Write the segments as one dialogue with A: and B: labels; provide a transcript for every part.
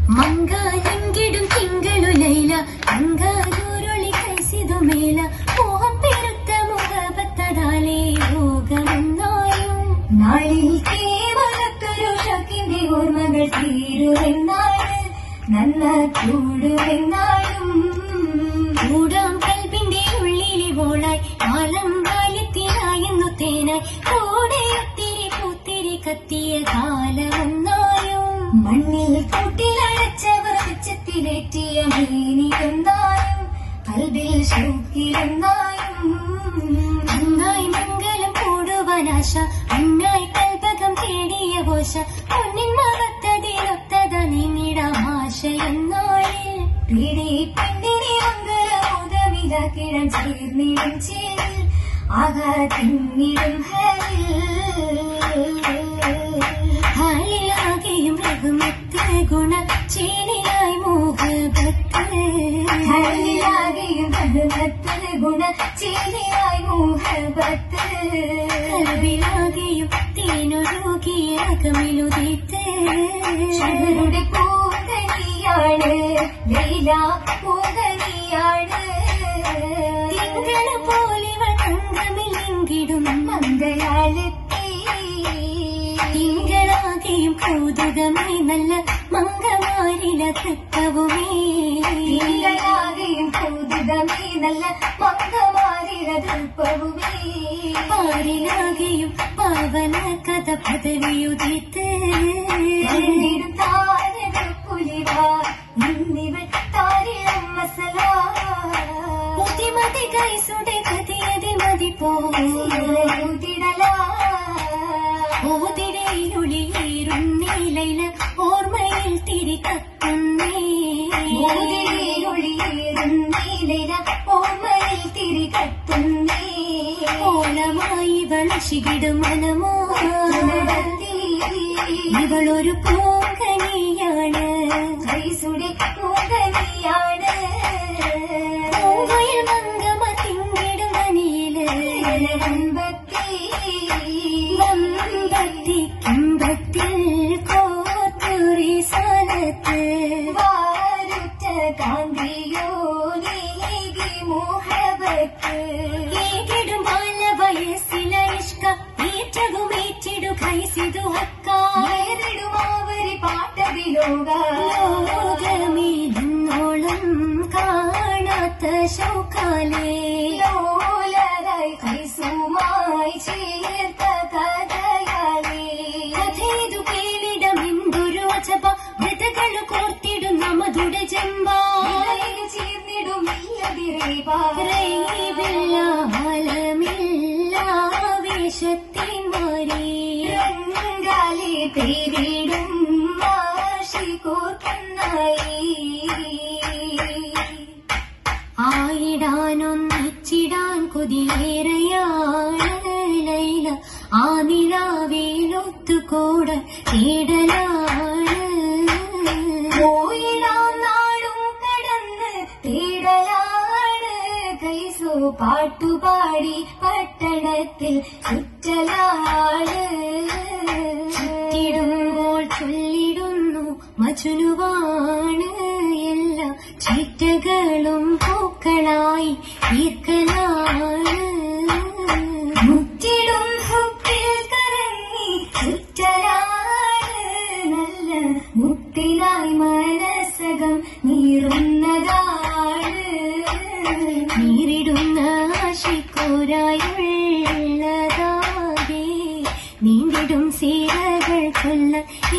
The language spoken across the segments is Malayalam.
A: ಮಂಗಾಲಿಂಗಿಡು ತಿಂಗಳು ಲೈಲ ಅಂಗಾರೂರುಳಿ ಕೈಸಿದು ಮೇಲ ಮೋಹಂ ಪೆರುತ್ತ ಮುಗ ಬತ್ತದಾಲೆ രോഗമെന്നായും നാളിൽ കേവലത്തൊരു ഷക്കിന്റെ ഓർമ്മകൾ തീരുവെന്നാണ് നന്ന കൂടുവെന്നാളും കൂടാം കൽബിന്റെ ഉള്ളിലെ വോളായി കാലം ബാല്യത്തിനായെന്നു തേനായി കൂടെ ഒത്തിരി പൂത്തിരി കത്തിയ കാലമെന്നായും മണ്ണിൽ കൂട്ടിലടച്ചവർ വെച്ചത്തിലേറ്റിയ മീനിയെന്നായും കൽബിൽ ഷൗക്കിലെന്നായും അന്നായി മംഗലം കൂടുവാനാശ അന്നായി കൽപകം തേടിയ ഘോഷ പൊന്നിൻ മകത്തതിലൊത്തത നിന്നിടാം ആശയെന്നാളിൽ പീടി പെണ്ണിനെ മംഗലമോദമിതാക്കിടം ചേർന്നിടും ചേരിൽ ആകാതിന്നിടും ഹാലിലാകെയും രഘുമത്ത് ഗുണ ചേനിയായി മോഹഭത്ത് ഹാലിലാകെയും രഘുമത്ത് ഗുണ ചേനിയായി മോഹഭത്ത് കൽബിലാകെയും തേനൊഴുകിയ അകമിലുദിത്ത് ഷഹറുടെ പൂങ്കനിയാണ് ലൈല പൂങ്കനിയാണ് തിങ്കള പോലിവൾ തങ്കമില്ലെങ്കിലും മംഗളാലത്തെ തിങ്കളാകെയും കൗതുകമായി നല്ല മംഗമാരില തൃപ്പവുമേ തിങ്കളാകെയും കൗതുകമായി നല്ല മംഗമാരില തൃപ്പവുമേ പാരിലാകെയും പാവന കഥ പദവിയുദിത്ത് താരപുലിവാ ഇന്നിവൾ താരിളം മസല മതി കൈസുടെ കഥയതി മതി പോതിടല ഓതിടയിലൊളിയേറുന്നീലൈല ഓർമ്മയിൽ തിരി കത്തുന്നേ ഓതിടയിലൊളിയേറുന്നീലൈല ഓർമ്മയിൽ തിരി കത്തുന്നേ ഓളമായി വളശികിടും മനമോ ഇവളൊരു പൂങ്കനിയാണ് കൈസുടെ പൂങ്കനിയാണ് മംഗമ തിങ്ങിടും മനിയില് വമ്പത്തി കിമ്പത്തിൽ കോത്തുറി സ്ഥലത്ത് വാരുറ്റ കാന്തിയോ നീകി മോഹബത്ത് ഏകിടും ബാല വയസ്സില ഇഷ്ക ഏറ്റകുമേറ്റിടു കൈസിതു ഹക്കാരിടുമാവരി പാട്ടതിലോകമേന്നോളം കാണാത്ത ശൗക്കാലേ ലോലരായി കൈസുമായി ചേർത്ത കഥയാലേ കഥേതു കേളിടമെന്തൊരു അജപ വ്രതകളു കോർത്തിടും നമതുടെ ജമ്പ ചേർന്നിടും ആലമില്ലാവേശത്തിൻ മാറി രംഗാലി പേരിടും മാഷി കോർക്കുന്നായി ആയിടാനൊന്നിച്ചിടാൻ കൊതിയേറെയാണ് ലൈല ആ നിലാവേലൊത്തുകൂട തേടലാണ് പോയിടാം നാടും കടന്ന് തേടലാണ് കൈസോ പാട്ടുപാടി പട്ടണത്തിൽ ചുറ്റലാണ് ചുറ്റിടുമ്പോൾ ചൊല്ലിടുന്നു മജുനുവാണ് എല്ലാ ചീറ്റകളും പൂക്കളായി ഈർക്കലാണ് മുറ്റിടും ഹുക്കിൽ കറങ്ങി ചുറ്റലാണ് നല്ല മുത്തിനായി മനസ്സകം നീറുന്നതാണ് നീരിടുന്ന ആശിക്കോരായുള്ളതാകെ നീണ്ടിടും സീരകൾ കൊല്ല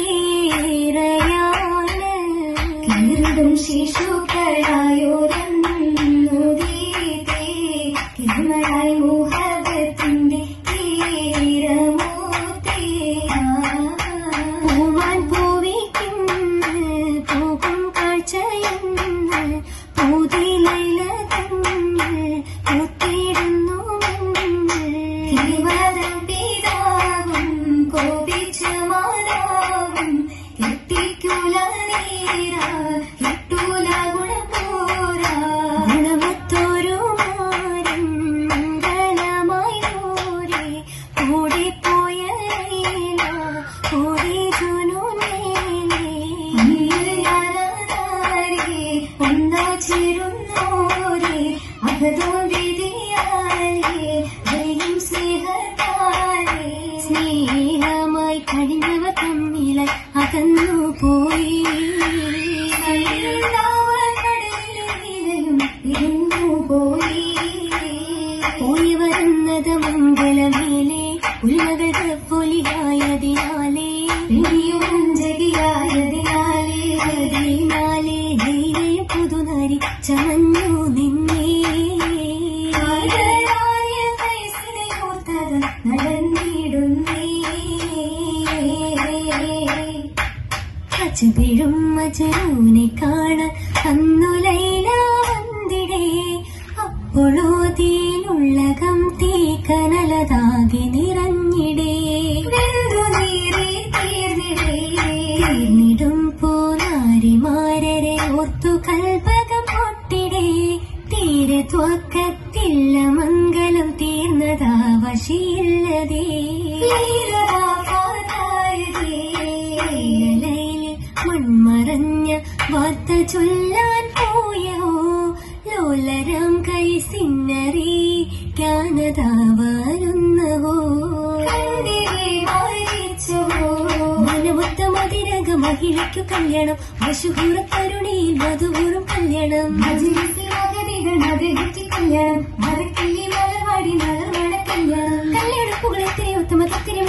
A: ഏറെയാണ് കീറിടും ശിശുക്കളായോരന്നു ഗീതേ കിമലായി മോഹബത്തിന്റെ തീരമൂർത്തി പൂവാൻ പൂവിക്കുന്നു പോകും കാഴ്ചയെന്ന് പൂതിലൈല തങ്ങൾ പൂത്തിടുന്നു കിവരം പിതാവും കോപിച്ച മാതാവും എത്തിക്കൂല നീരാ കിട്ടൂല ഗുണപോരാ ഗുണമൊത്തൊരു മാരം മംഗളമായി ഓരേ കൂടിപ്പോയ ലൈല കൂടി ജുനൂനേലേ മഹദോദിയാലേ വരും സ്നേഹത്താലേ സ്നേഹമായി കഴിഞ്ഞവ തമ്മിലായി അകന്നു പോയി പോയി വരുന്നത് മംഗളമേലെ ഉലകൾ പൊലിയായതിനാലേ ജഗിയായതിനാലേ ധൈര്യം പുതുനരി ചമഞ്ഞു നിന്നേ നടന്നിടുന്നേ അച്ചുപിഴും മജനൂനെ കാണാൻ അന്നു ലൈല വന്നിടേ അപ്പോഴോ തീനുള്ളകം തീ കനലതാകെ നിറഞ്ഞിടേ തീർന്നിടും പോനാരിമാരരെ ഓർത്തു കൽപകം പൊട്ടിടേ തീരെ ത്വക്കത്തില്ല മംഗലം തീർന്നതാ വശിയില്ലതേ മൺമറഞ്ഞ വാർത്ത ചൊല്ലാൻ പോയോ ലോലരം കൈ സിന്നറിയാനതാ വരുന്നവോ മനമൊത്ത മതിരക മഹിളയ്ക്കു കല്യാണം വശുഹൂറ കരുണിയിൽ മധുപൂറും കല്യാണം കല്യാണം മരക്കിള്ളി മലർവാടി മലർവട കല്യാണം കല്യാണപ്പുകളെത്തിരി ഉത്തമ തത്തിരി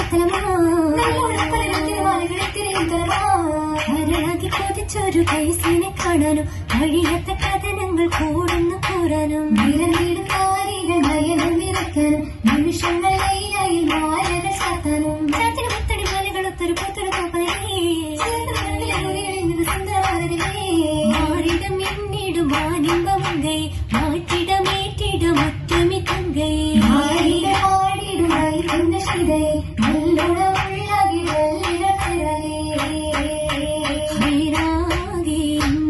A: മരണാക്കി കൊതിച്ചൊരു കൈസിനെ കാണാനും കഴിയാത്ത കഥനങ്ങൾ കൂടുന്നു കൂടാനും നിറഞ്ഞിടും താരികൾ നയനം നിറയ്ക്കാനും നിമിഷങ്ങളായി മാലകൾ ചാത്താനും ചാത്തിന് മുത്തടി മലകളൊത്തൊരു പുത്തൊരു മാറിടം എന്നിടും മാനിമ്പമങ്കൈ മാറ്റിടമേറ്റിടം ഒറ്റമി തങ്കൈ മാറിടും നല്ലുണമുള്ളകി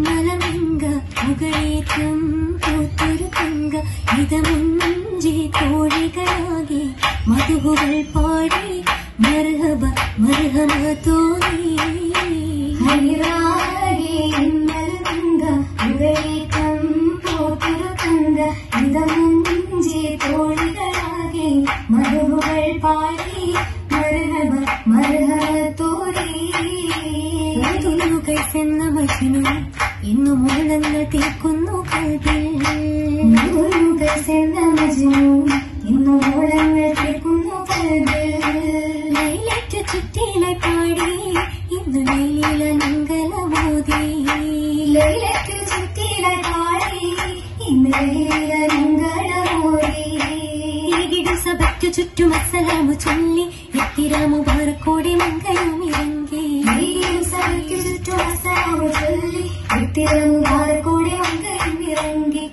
A: മലമങ്ക മുകളേറ്റം പൂത്തൊരു തങ്ക ഇതമുഞ്ചി കോഴികളാകി മധുകൾ പാടി മർഹബ മർഹമ തോന്നി മലമങ്ക മുകളേറ്റം പൂത്തൊരു തങ്ക ഇതമുഞ്ചി കോഴികളാകി മധുകൾ പാടി മർഹബ മർഹമ തോന്നി കൈസെന്ന മജനു ഇന്നു മൂലങ്ങൾ തീർക്കുന്നു കൽവിൽ കൈസെന്ന മജനു ഇന്നു മൂലങ്ങൾ തീർക്കുന്നു കൽവിൽ ലൈലയ്ക്കു ചുറ്റിലായി പാടി ഇന്നു ലൈലീല മംഗളമോദി ലൈലയ്ക്കു ചുറ്റിലായി പാടി ഇന്നു ലൈലീല മംഗളമോദി സഭയ്ക്കു ചുറ്റും അസ്സലാമു ചൊല്ലി എത്തിരാമു ബാറക്കോടെ മംഗളം ഇറങ്ങി സഭയ്ക്കു ചുറ്റും അസ്സലാമു ചൊല്ലി എത്തിരാമു ബാറക്കോടെ മംഗളം ഇറങ്ങി